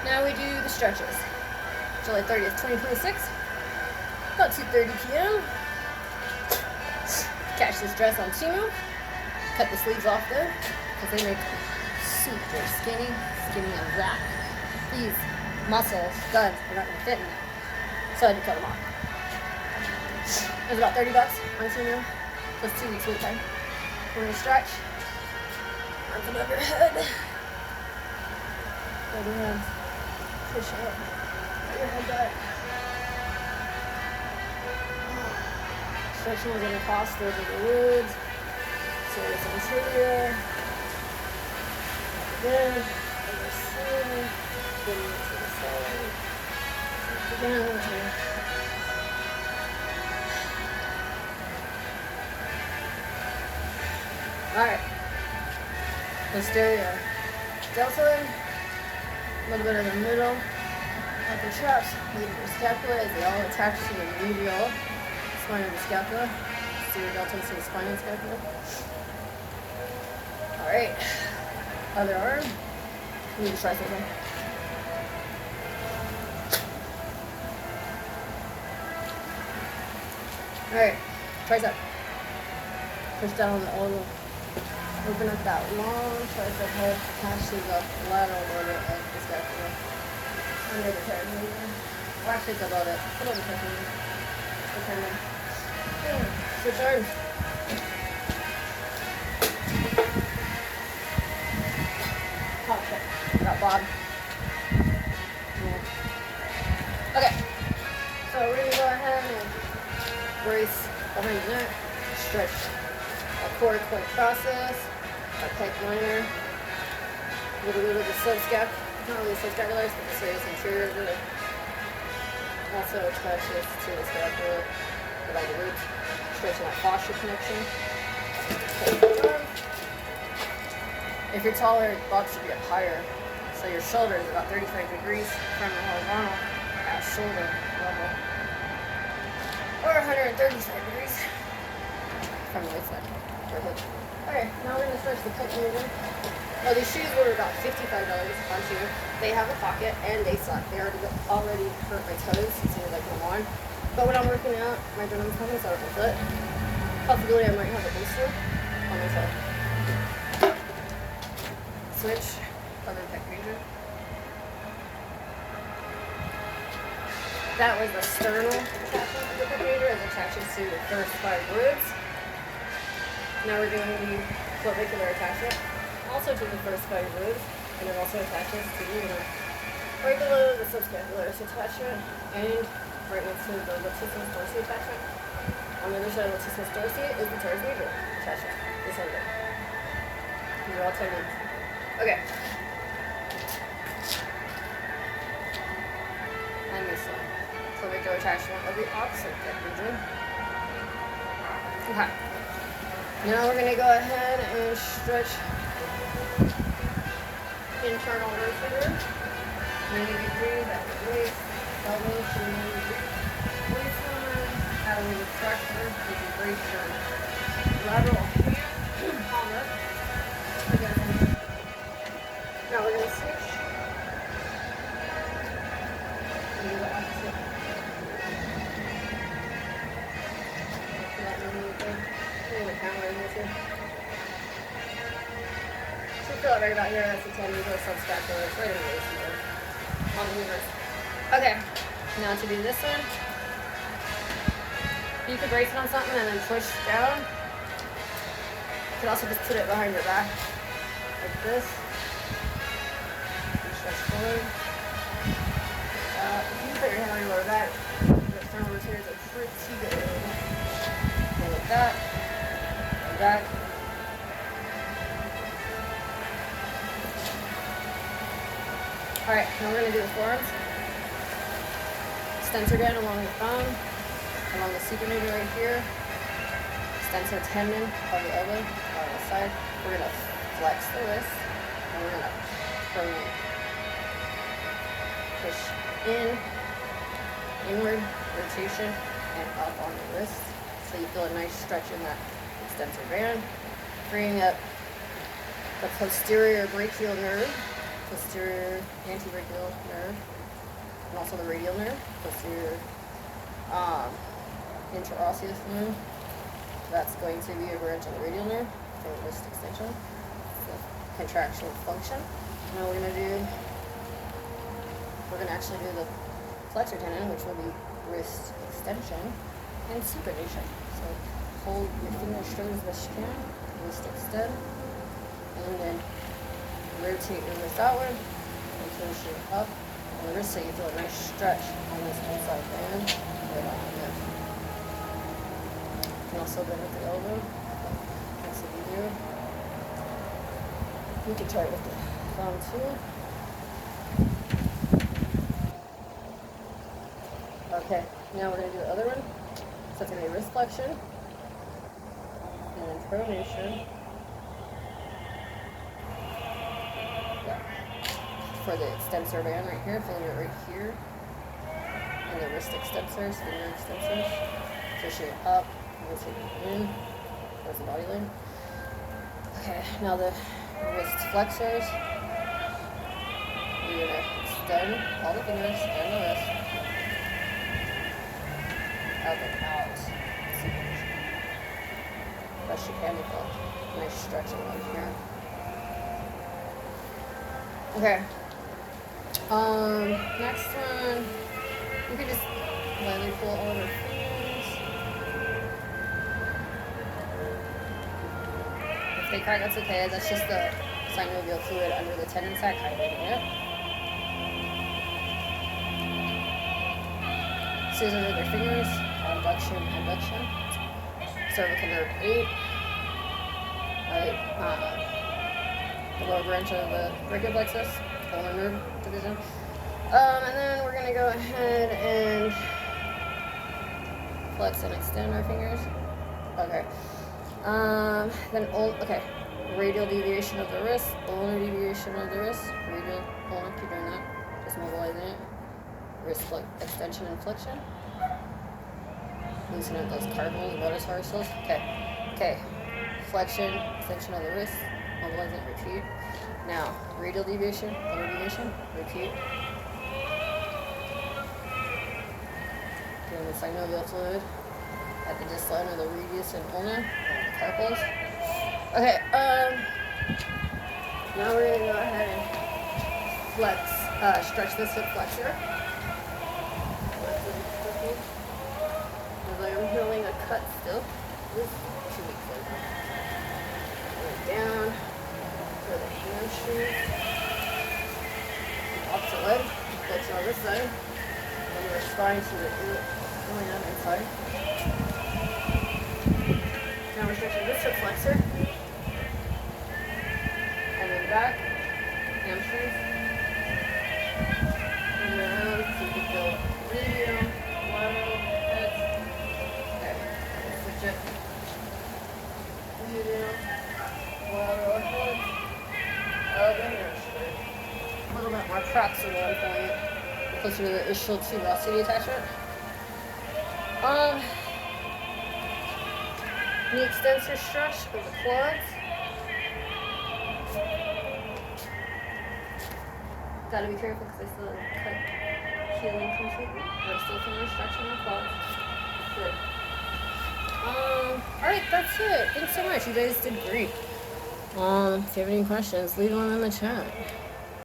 Now we do the stretches. July 30th, 2026. About 2:30 p.m. Catch this dress on Temu. Cut the sleeves off though, because they make super skinny as that. These muscles, studs, are not gonna fit in them. So I had to cut them off. It was about $30 on Temu. Plus 2 weeks wait time. We're gonna stretch. Arms above your head. Hold your hands. Push up. Let your head back. Stretching, we're gonna cross over the woods. Serious anterior. Again. Over side. Getting into the side. Again. Alright. Posterior deltoid. A little bit in the middle. Upper traps. Medial scapula as they all attach to the medial spine of the scapula. Posterior deltoid to the spine and scapula. Alright. Other arm. We need to try something. Alright. Tricep. Push down on the elbow. Open up that long tricep head. Attach to the lateral border of the scapula. Under the pterygium. Or actually it's above it. Above the pterygium. Depending. Switch arms. Hop check. Got Bob. Yeah. Okay. So we're going to go ahead and brace behind the neck. Stretch our core quite process. Our pec minor. A little bit of the subscap. Not really subscapularis, but the serratus anterior really also attaches to the scapula, like the roots, stretching that fascia connection. If you're taller, Bob should be up higher. So your shoulder is about 35 degrees from the horizontal at shoulder level. Or 135 degrees from the waistline. Alright, now we're going to stretch the pec major. Now these shoes were about $55 on Temu. They have a pocket and they suck. They already hurt my toes as soon as I put them on. But when I'm working out, my adrenaline's coming, so I don't foot. Possibility I might have a blister on my toe. Switch, other pec major. That was the sternal attachment of the pec major as it attaches to the first 5 ribs. Now we're doing the clavicular attachment. Also to the first 5 ribs, and it also attaches to the right below the subscapularis attachment and right next to the latissimus dorsi attachment. On the other side of latissimus dorsi is the teres major attachment. This end. These are all techniques. Okay. And this one. Clavicular attachment of the opposite pec region. Okay. Now we're going to go ahead and stretch internal rotator, 90 degrees at the waist, elbows to 90 degrees, waistline, add a little pressure to brace your lateral palm up. Again. Now we're going to switch. And do the opposite. That really good. I'm going to camera in here too. Feel it right about here, that's the tendons or subscapular. It's right in the waist here. On the reverse. Okay, now to do this one. You could brace it on something and then push down. You could also just put it behind your back. Like this. And stretch forward. If you put your hand on your lower back, your external rotators are pretty good. Go like that. Like that. Alright, now we're going to do the forearms. Extensor down along the thumb, along the supinator right here. Extensor tendon of the elbow on the side. We're going to flex the wrist, and we're going to pronate. Push in, inward rotation, and up on the wrist. So you feel a nice stretch in that extensor band, freeing up the posterior brachial nerve posterior anteradial nerve, and also the radial nerve, posterior interosseous nerve. That's going to be a branch of the radial nerve for wrist extension, so contractional function. Now we're gonna actually do the flexor tendon, which will be wrist extension and supination. So hold your finger straight as best you can, wrist extend, and then rotate your wrist outward and finish it up on the wrist so you feel a nice stretch on this inside band right on there. You can also bend with the elbow. That's what you do. You can try it with the thumb too. Okay, now we're going to do the other one. So it's going to be wrist flexion, and then pronation. Yeah. For the extensor band right here, feeling it right here. And the wrist extensors, finger extensors. Pushing it up, rotating it in. There's the body line. Okay, now the wrist flexors. You're going to extend all the fingers and the wrist. Up and out. Best you can with a nice stretching one here. Okay. Next one, you can just lightly pull all of our fingers. If they crack, that's okay. That's just the synovial fluid under the tendon sac hydrating it. Scissors with your fingers. Abduction, adduction. Cervical nerve 8. Right. The lower branch of the brachial plexus, ulnar nerve division. And then we're gonna go ahead and flex and extend our fingers. Okay. Okay. Radial deviation of the wrist, ulnar deviation of the wrist, radial, ulnar, keep doing that. Just mobilizing it. Wrist extension and flexion. Loosen up those carpals, metatarsals. Okay. Flexion, extension of the wrist, mobilize it, repeat. Now, radial deviation, ulnar deviation, repeat. Doing the synovial fluid at the distal end of the radius and ulna, and the carpals. Okay, now we're gonna go ahead and stretch this hip flexor. I'm healing a cut still. This is 2 weeks later. Down for the hamstring. Opposite leg. Flex on this side. And your spine to the going on inside. Now we're stretching this hip flexor. And then back. Hamstrings. And around so you can feel medium, lateral. A little bit more proximal point, closer to the ischial tuberosity attachment. Knee extensor stretch of the quads. Gotta be careful because I still haven't cut healing completely. But I still finish stretching the quads. Good. Alright, that's it. Thanks so much. You guys did great. If you have any questions, leave them in the chat.